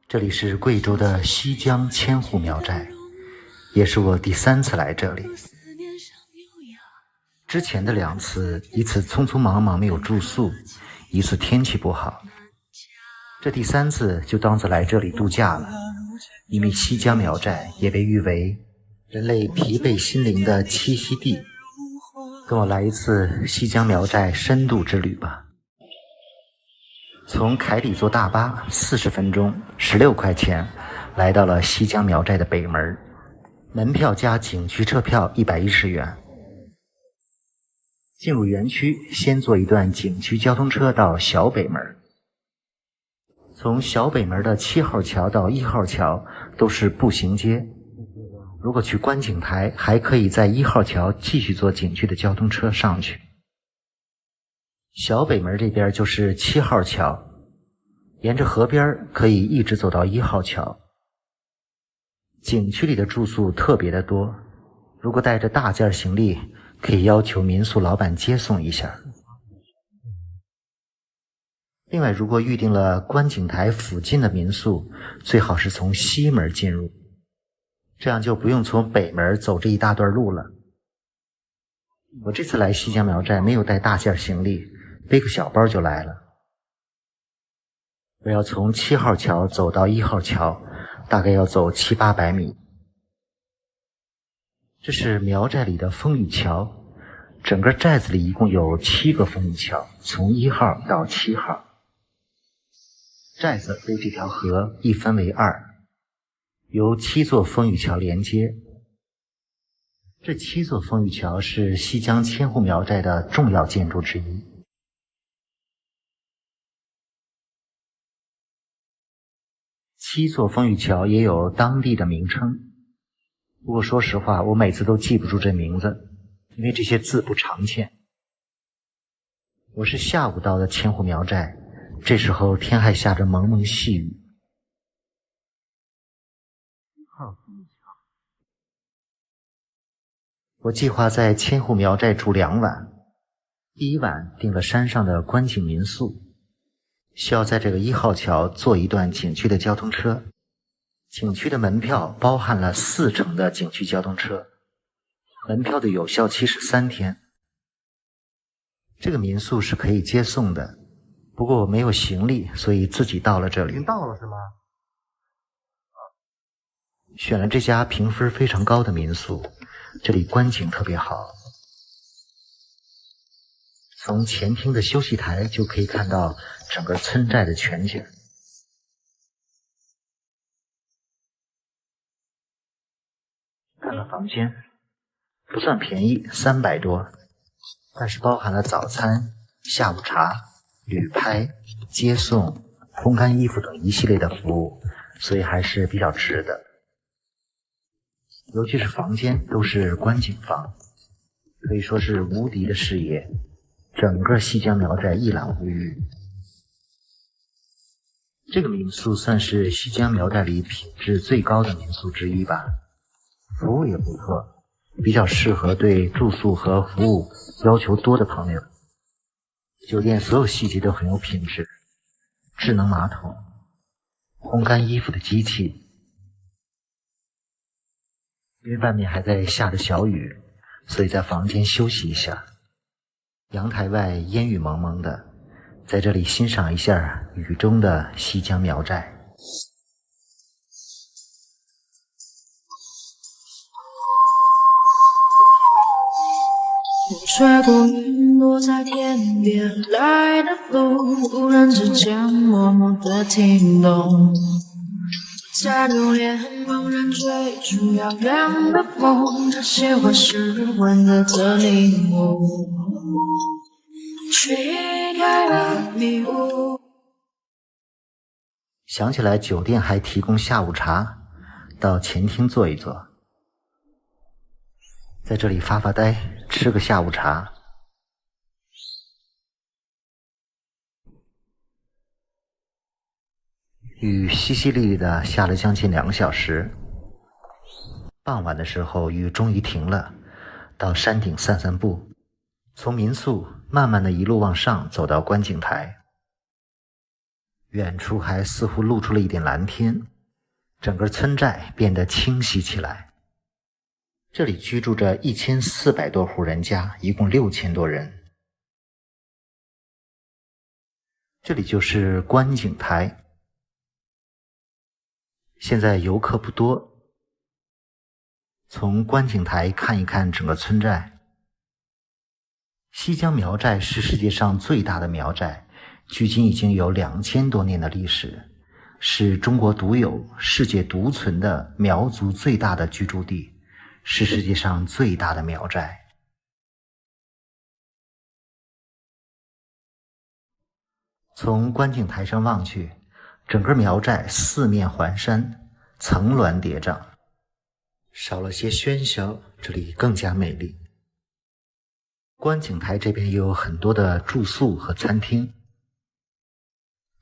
这里是贵州的西江千户苗寨，也是我第3次来这里。之前的2次，一次匆匆忙忙没有住宿，一次天气不好。这第3次就当作来这里度假了，因为西江苗寨也被誉为人类疲惫心灵的栖息地。跟我来一次西江苗寨深度之旅吧。从凯里坐大巴40分钟，16块钱，来到了西江苗寨的北门，门票加景区车票110元。进入园区，先坐一段景区交通车到小北门。从小北门的7号桥到1号桥都是步行街。如果去观景台，还可以在1号桥继续坐景区的交通车上去。小北门这边就是7号桥，沿着河边可以一直走到1号桥。景区里的住宿特别的多，如果带着大件行李，可以要求民宿老板接送一下。另外，如果预定了观景台附近的民宿，最好是从西门进入，这样就不用从北门走这一大段路了。我这次来西江苗寨没有带大件行李，背个小包就来了。我要从7号桥走到1号桥，大概要走700-800米。这是苗寨里的风雨桥，整个寨子里一共有7个风雨桥，从1号到7号。寨子被这条河一分为2，由7座风雨桥连接。这7座风雨桥是西江千户苗寨的重要建筑之一。7座风雨桥也有当地的名称，不过说实话，我每次都记不住这名字，因为这些字不常见。我是下午到的千户苗寨，这时候天还下着蒙蒙细雨。我计划在千户苗寨住2晚，第1晚订了山上的观景民宿，需要在这个1号桥坐一段景区的交通车。景区的门票包含了4程的景区交通车，门票的有效期是3天。这个民宿是可以接送的，不过我没有行李，所以自己到了这里。您到了是吗？选了这家评分非常高的民宿，这里观景特别好。从前厅的休息台就可以看到整个村寨的全景。看看房间，不算便宜，300多，但是包含了早餐、下午茶、旅拍、接送、烘干衣服等一系列的服务，所以还是比较值的。尤其是房间都是观景房，可以说是无敌的视野，整个西江苗寨一览无余。这个民宿算是西江苗寨里品质最高的民宿之一吧，服务也不错，比较适合对住宿和服务要求多的朋友。酒店所有细节都很有品质，智能马桶、烘干衣服的机器。因为外面还在下着小雨，所以在房间休息一下。阳台外烟雨蒙蒙的，在这里欣赏一下雨中的西江苗寨。吹过云落在天边，来的路忽然之间默默的听懂，在流连茫然追逐遥远的梦，这些话是温热的领悟，却移开了迷雾。想起来酒店还提供下午茶，到前厅坐一坐，在这里发发呆，吃个下午茶。雨淅淅沥沥的下了将近2个小时，傍晚的时候雨终于停了，到山顶散散步，从民宿慢慢的一路往上走到观景台。远处还似乎露出了一点蓝天，整个村寨变得清晰起来。这里居住着1400多户人家，一共6000多人。这里就是观景台，现在游客不多。从观景台看一看整个村寨。西江苗寨是世界上最大的苗寨，距今已经有2000多年的历史，是中国独有、世界独存的苗族最大的居住地，是世界上最大的苗寨。从观景台上望去，整个苗寨四面环山，层峦叠嶂，少了些喧嚣，这里更加美丽。观景台这边也有很多的住宿和餐厅，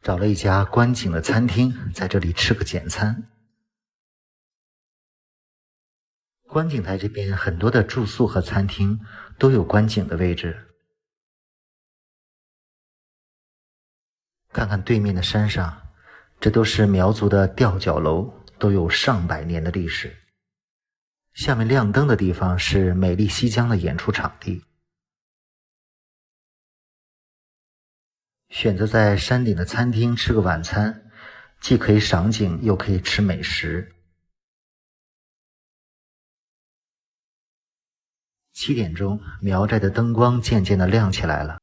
找了一家观景的餐厅，在这里吃个简餐。观景台这边很多的住宿和餐厅都有观景的位置。看看对面的山上，这都是苗族的吊脚楼，都有上百年的历史。下面亮灯的地方是美丽西江的演出场地。选择在山顶的餐厅吃个晚餐，既可以赏景，又可以吃美食。7点钟，苗寨的灯光渐渐地亮起来了。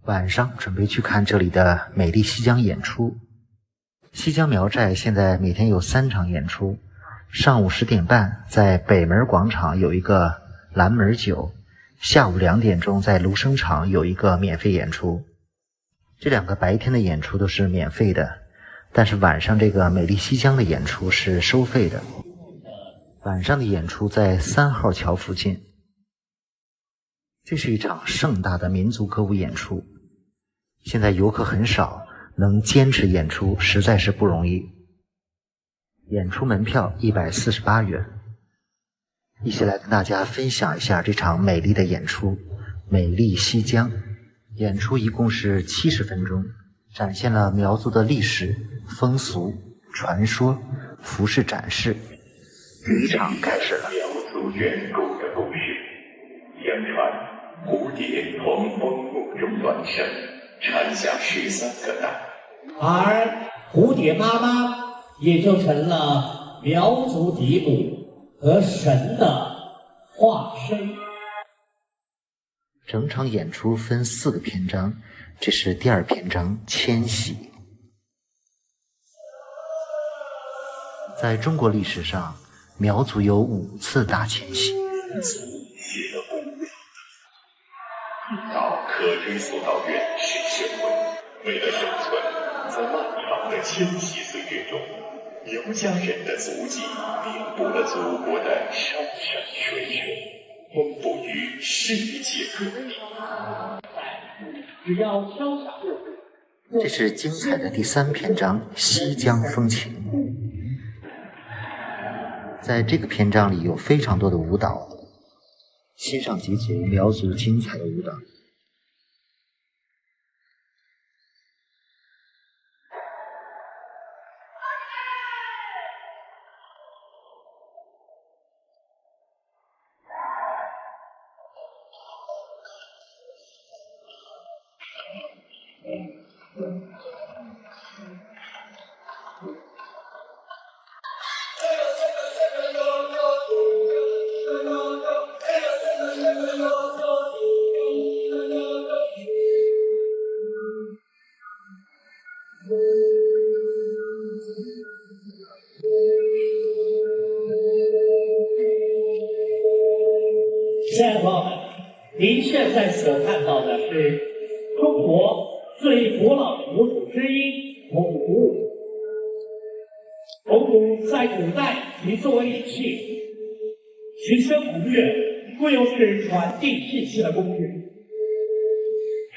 晚上准备去看这里的美丽西江演出。西江苗寨现在每天有3场演出，上午10点半在北门广场有一个蓝门酒，下午2点钟在芦笙场有一个免费演出。这2个白天的演出都是免费的，但是晚上这个美丽西江的演出是收费的。晚上的演出在3号桥附近。这是一场盛大的民族歌舞演出，现在游客很少，能坚持演出实在是不容易。演出门票148元。一起来跟大家分享一下这场美丽的演出《美丽西江》。演出一共是70分钟，展现了苗族的历史、风俗、传说、服饰展示。第一场开始了。苗族远古的故事，相传蝴蝶从蜂墓中诞生，产下13个蛋，而蝴蝶妈妈也就成了苗族嫡母和神的化身。整场演出分4个篇章，这是第2篇章迁徙。在中国历史上，苗族有5次大迁徙。写的功夫最早可追溯到原始社会，为了生存，在漫长的迁徙岁月中，苗家人的足迹遍布了祖国的山山水水，分布于世界各地。只要潇洒过度。这是精彩的第3篇章西江风情。在这个篇章里有非常多的舞蹈，欣赏几组苗族精彩的舞蹈。亲爱的朋友们，您现在所看到的是中国最古老的鼓组之一——铜鼓。铜鼓在古代即作为礼器，其声鼓乐，贵又是传递信息的工具。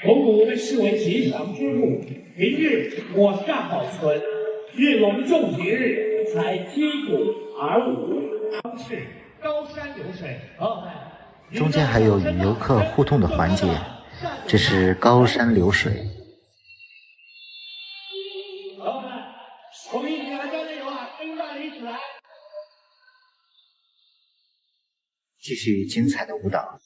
铜鼓被视为吉祥之物，平日我善保存，越隆重节日才击鼓而舞。当是高山流水，中间还有与游客互动的环节，这是高山流水。朋友们，我们一起来加加油啊！跟大家一起来。继续精彩的舞蹈。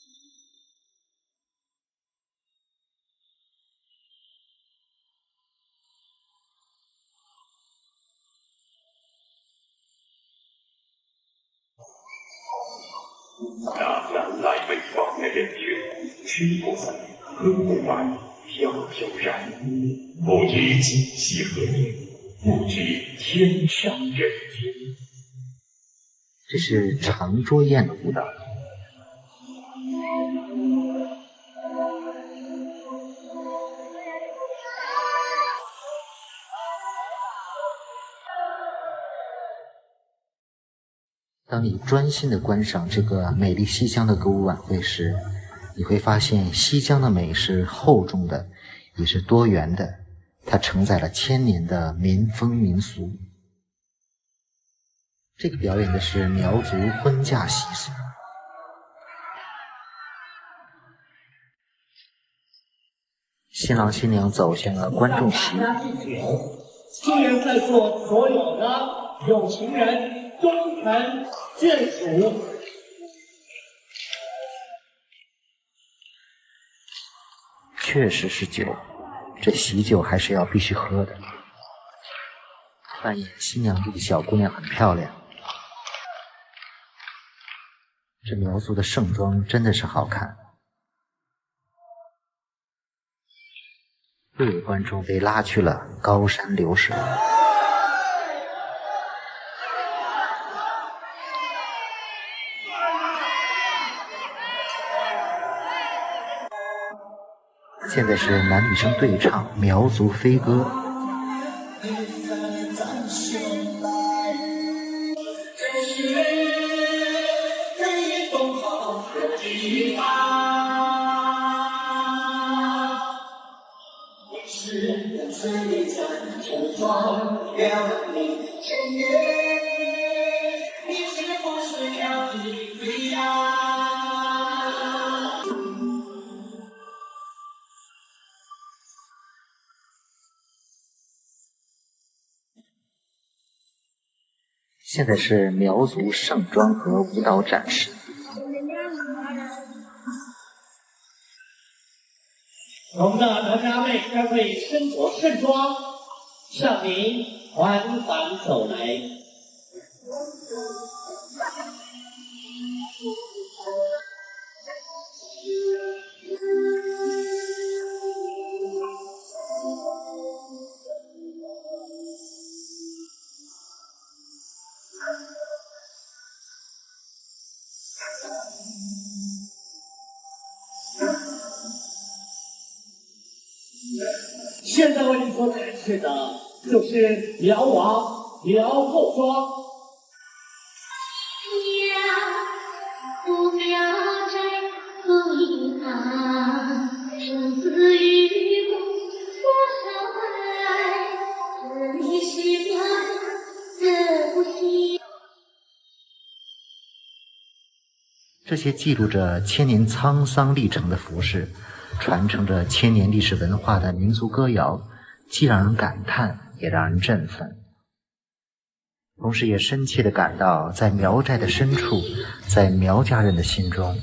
那南来北往的人群，驱不散，喝不完，飘飘然，不知今夕何年，不知天上人间。这是长桌宴的舞蹈。当你专心地观赏这个美丽西江的歌舞晚会时，你会发现西江的美是厚重的，也是多元的，它承载了千年的民风民俗。这个表演的是苗族婚嫁习俗。新郎新娘走向了观众席。祝愿在座所有的有情人终成眷属。确实是酒，这喜酒还是要必须喝的。扮演新娘子的小姑娘很漂亮，这苗族的盛装真的是好看。又有观众被拉去了高山流水。现在是男女生对唱苗族飞歌。现在是苗族盛装和舞蹈展示。我们的哪吒妹将会身着盛装向您缓缓走来。现在为您所展示的就是苗王苗后庄。苗寨何以安？生死与共多少载？这里是苗这不息。这些记录着千年沧桑历程的服饰，传承着千年历史文化的民族歌谣，既让人感叹，也让人振奋。同时也深切地感到，在苗寨的深处，在苗家人的心中，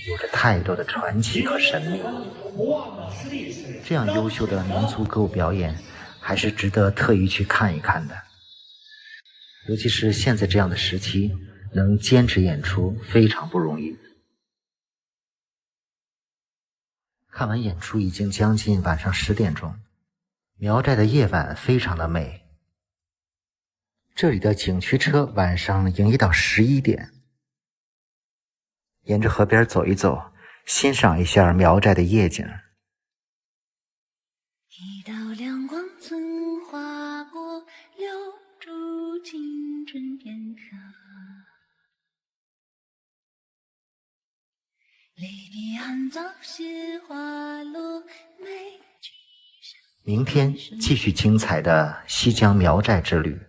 有着太多的传奇和神秘。这样优秀的民族歌舞表演，还是值得特意去看一看的。尤其是现在这样的时期，能坚持演出非常不容易。看完演出已经将近晚上10点钟，苗寨的夜晚非常的美。这里的景区车晚上营业到11点。沿着河边走一走，欣赏一下苗寨的夜景。一道亮光曾划过，留住青春片刻。离别寒早雪花落，美去明天继续精彩的西江苗寨之旅。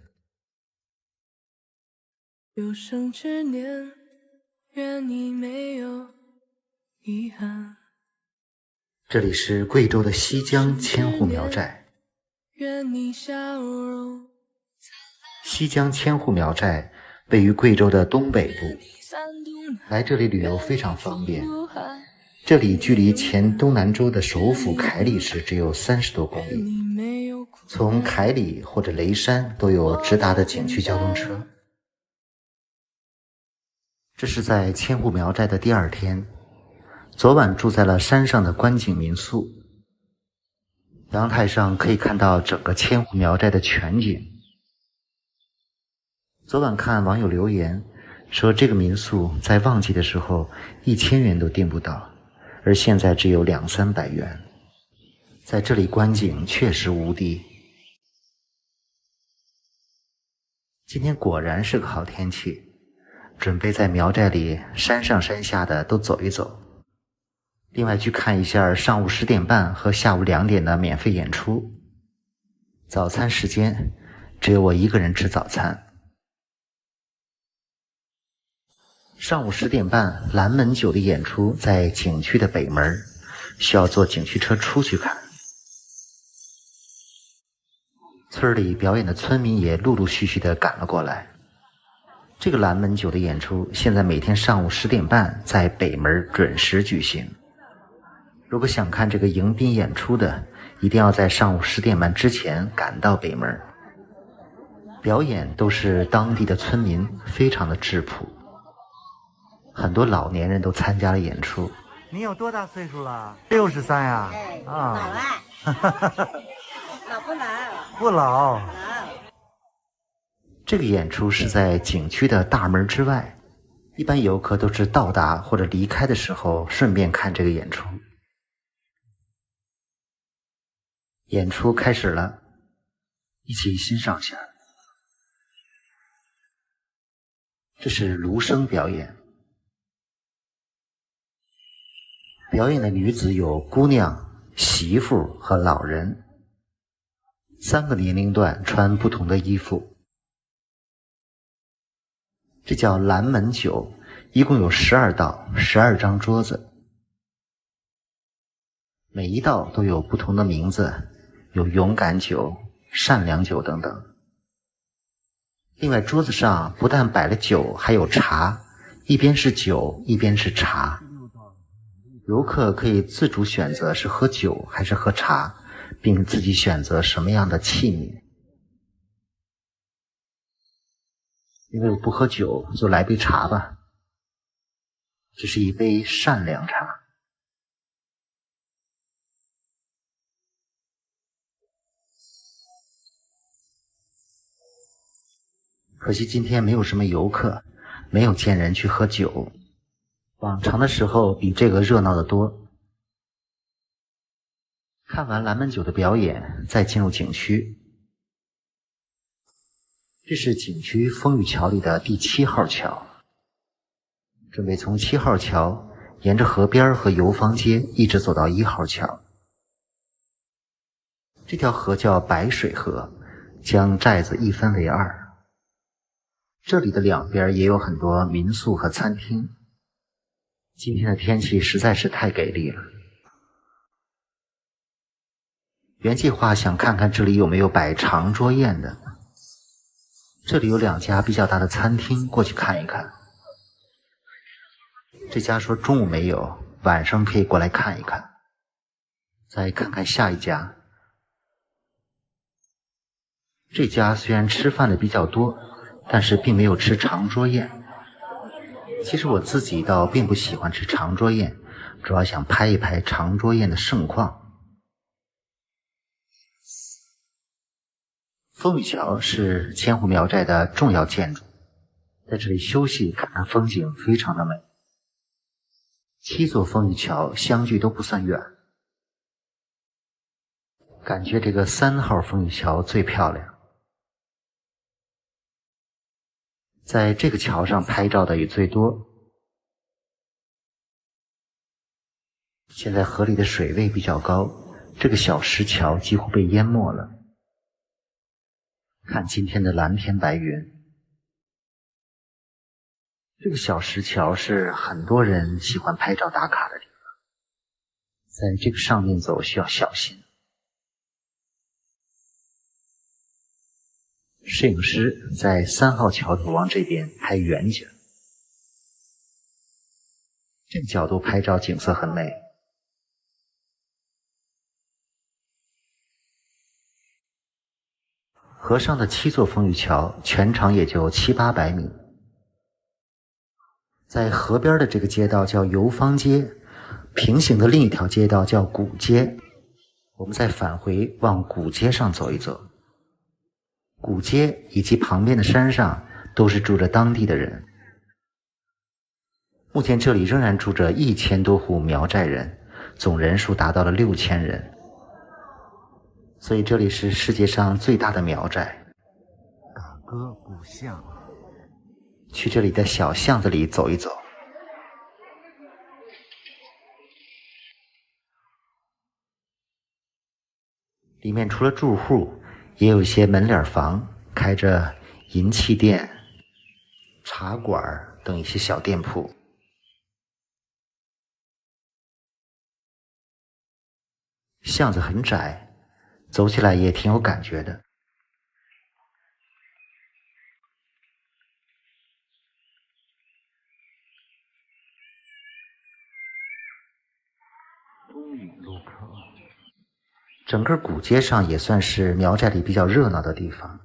有生之年，愿你没有遗憾。这里是贵州的西江千户苗寨。愿你笑容。西江千户苗寨位于贵州的东北部，来这里旅游非常方便。这里距离前东南州的首府凯里市只有30多公里，从凯里或者雷山都有直达的景区交通车。这是在千户苗寨的第2天，昨晚住在了山上的观景民宿，阳台上可以看到整个千户苗寨的全景。昨晚看网友留言说，这个民宿在旺季的时候1000元都订不到，而现在只有200-300元。在这里观景确实无敌。今天果然是个好天气，准备在苗寨里山上山下的都走一走，另外去看一下上午10点半和下午2点的免费演出。早餐时间只有我一个人吃早餐。上午10点半，蓝门酒的演出在景区的北门，需要坐景区车出去看。村里表演的村民也陆陆续续地赶了过来。这个蓝门酒的演出现在每天上午10点半在北门准时举行。如果想看这个迎宾演出的，一定要在上午10点半之前赶到北门。表演都是当地的村民，非常的质朴。很多老年人都参加了演出。你有多大岁数了？63呀？老了。老不老？不老。这个演出是在景区的大门之外，一般游客都是到达或者离开的时候顺便看这个演出。演出开始了，一起欣赏下。这是芦笙表演。表演的女子有姑娘、媳妇和老人，3个年龄段穿不同的衣服。这叫蓝门酒，一共有12道，12张桌子，每一道都有不同的名字，有勇敢酒、善良酒等等。另外桌子上不但摆了酒，还有茶，一边是酒，一边是茶。游客可以自主选择是喝酒还是喝茶，并自己选择什么样的器皿。因为我不喝酒，就来杯茶吧。这是一杯善良茶。可惜今天没有什么游客，没有见人去喝酒。往常的时候比这个热闹得多。看完蓝门酒的表演，再进入景区。这是景区风雨桥里的第7号桥。准备从7号桥沿着河边和游坊街一直走到1号桥。这条河叫白水河，将寨子一分为2。这里的两边也有很多民宿和餐厅。今天的天气实在是太给力了。原计划想看看这里有没有摆长桌宴的，这里有2家比较大的餐厅，过去看一看。这家说中午没有，晚上可以过来看一看。再看看下一家，这家虽然吃饭的比较多，但是并没有吃长桌宴。其实我自己倒并不喜欢吃长桌宴，主要想拍一拍长桌宴的盛况。风雨桥是千户苗寨的重要建筑，在这里休息看看风景非常的美。7座风雨桥相距都不算远，感觉这个3号风雨桥最漂亮。在这个桥上拍照的也最多。现在河里的水位比较高，这个小石桥几乎被淹没了。看今天的蓝天白云。这个小石桥是很多人喜欢拍照打卡的地方，在这个上面走需要小心。摄影师在3号桥头往这边拍远景，这个角度拍照景色很美。河上的7座风雨桥全长也就700-800米。在河边的这个街道叫游方街，平行的另一条街道叫古街。我们再返回往古街上走一走。古街以及旁边的山上都是住着当地的人。目前这里仍然住着1000多户苗寨人，总人数达到了6000人。所以这里是世界上最大的苗寨。嘎哥古巷，去这里的小巷子里走一走。里面除了住户，也有一些门脸房，开着银器店、茶馆等一些小店铺。巷子很窄，走起来也挺有感觉的。东影路口，整个古街上也算是苗寨里比较热闹的地方。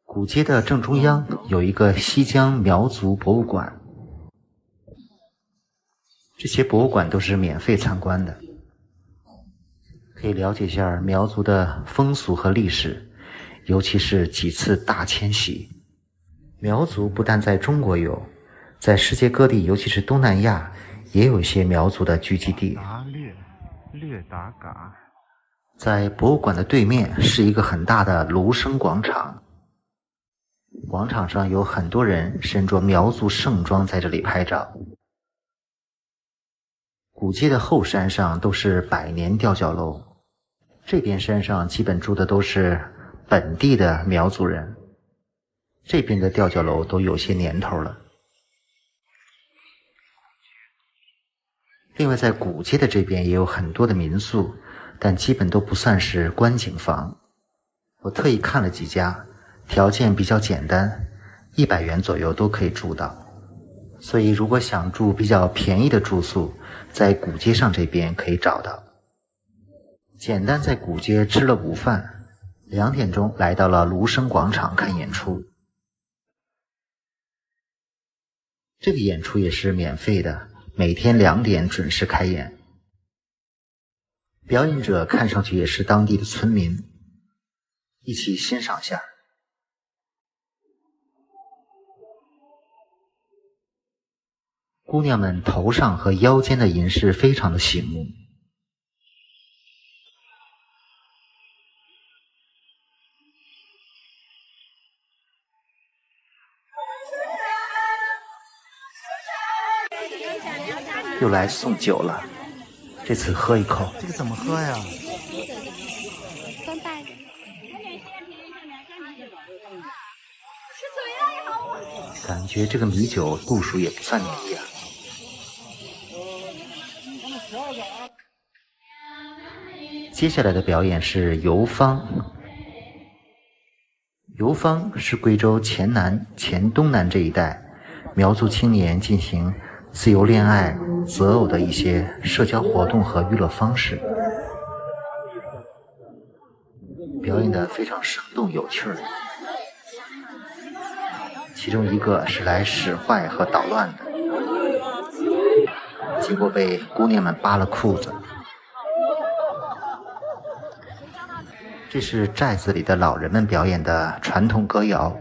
古街的正中央有一个西江苗族博物馆，这些博物馆都是免费参观的，可以了解一下苗族的风俗和历史，尤其是几次大迁徙。苗族不但在中国有，在世界各地，尤其是东南亚，也有一些苗族的聚集地。略达嘎，在博物馆的对面是一个很大的芦笙广场，广场上有很多人身着苗族盛装在这里拍照。古街的后山上都是百年吊脚楼，这边山上基本住的都是本地的苗族人，这边的吊脚楼都有些年头了。另外在古街的这边也有很多的民宿，但基本都不算是观景房。我特意看了几家，条件比较简单，100元左右都可以住到。所以如果想住比较便宜的住宿，在古街上这边可以找到。简单在古街吃了午饭，2点钟来到了芦笙广场看演出。这个演出也是免费的，每天2点准时开演。表演者看上去也是当地的村民，一起欣赏下。姑娘们头上和腰间的银饰非常的醒目。又来送酒了，这次喝一口。这个怎么喝呀？感觉这个米酒度数也不算低呀。接下来的表演是游方。游方是贵州黔南、黔东南这一带苗族青年进行自由恋爱、择偶的一些社交活动和娱乐方式，表演得非常生动有趣儿。其中一个是来使坏和捣乱的，结果被姑娘们扒了裤子。这是寨子里的老人们表演的传统歌谣。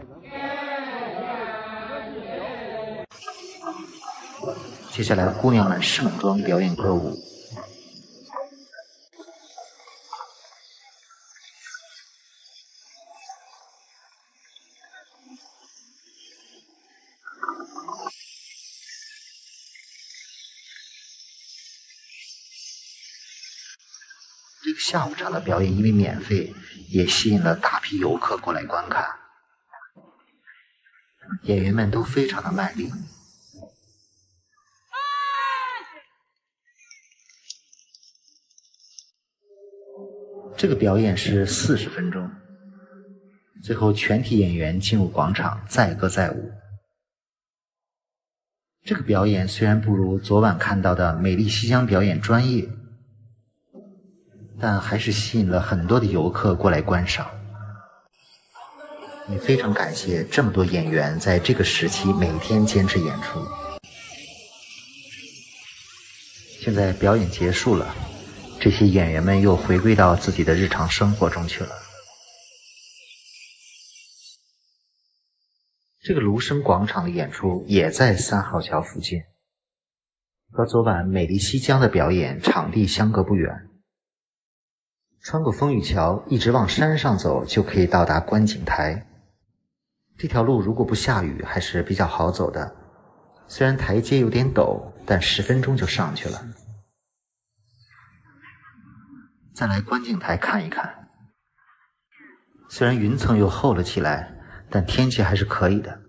接下来姑娘们盛装表演歌舞。这个下午场的表演因为免费，也吸引了大批游客过来观看。演员们都非常的卖力。这个表演是40分钟，最后全体演员进入广场载歌载舞。这个表演虽然不如昨晚看到的美丽西江表演专业，但还是吸引了很多的游客过来观赏。也非常感谢这么多演员在这个时期每天坚持演出。现在表演结束了，这些演员们又回归到自己的日常生活中去了。这个芦笙广场的演出也在3号桥附近，和昨晚美丽西江的表演场地相隔不远。穿过风雨桥，一直往山上走，就可以到达观景台。这条路如果不下雨还是比较好走的，虽然台阶有点陡，但10分钟就上去了。再来观景台看一看，虽然云层又厚了起来，但天气还是可以的。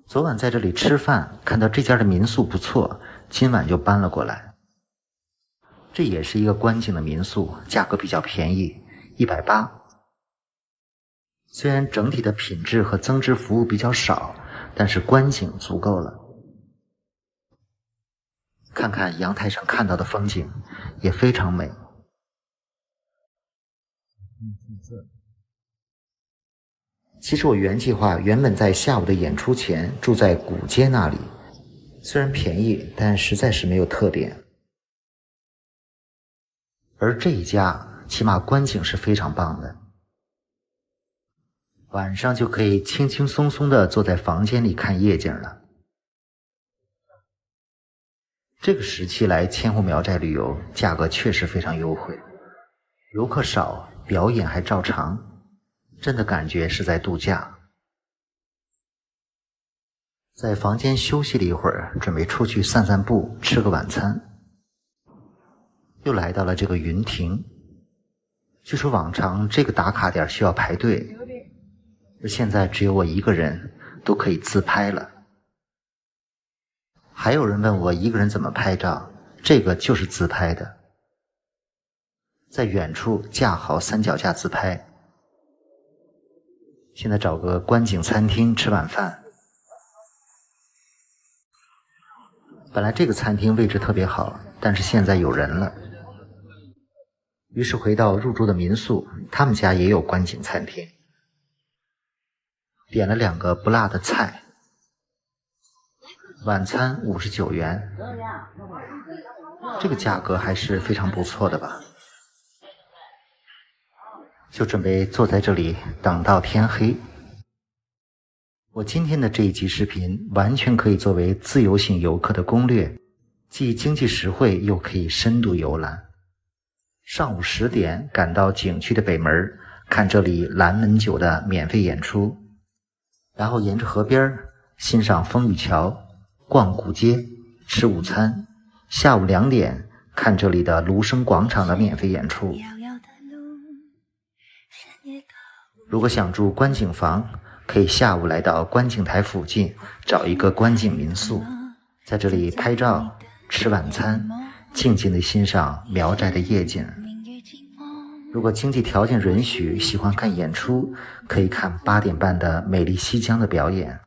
昨晚在这里吃饭，看到这家的民宿不错，今晚就搬了过来。这也是一个观景的民宿，价格比较便宜，180。虽然整体的品质和增值服务比较少，但是观景足够了。看看阳台上看到的风景，也非常美。其实我原计划原本在下午的演出前住在古街那里，虽然便宜，但实在是没有特点。而这一家起码观景是非常棒的，晚上就可以轻轻松松地坐在房间里看夜景了。这个时期来千户苗寨旅游，价格确实非常优惠，游客少，表演还照常，真的感觉是在度假。在房间休息了一会儿，准备出去散散步，吃个晚餐。又来到了这个云亭，据说往常这个打卡点需要排队，而现在只有我一个人都可以自拍了。还有人问我一个人怎么拍照，这个就是自拍的，在远处架好3脚架自拍。现在找个观景餐厅吃晚饭。本来这个餐厅位置特别好，但是现在有人了，于是回到入住的民宿，他们家也有观景餐厅，点了2个不辣的菜，晚餐59元，这个价格还是非常不错的吧。就准备坐在这里等到天黑。我今天的这一集视频完全可以作为自由行游客的攻略，既经济实惠又可以深度游览。上午10点赶到景区的北门，看这里蓝门酒的免费演出，然后沿着河边欣赏风雨桥，逛古街，吃午餐。下午2点看这里的芦笙广场的免费演出。如果想住观景房，可以下午来到观景台附近找一个观景民宿，在这里拍照、吃晚餐，静静地欣赏苗寨的夜景。如果经济条件允许，喜欢看演出，可以看8点半的美丽西江的表演。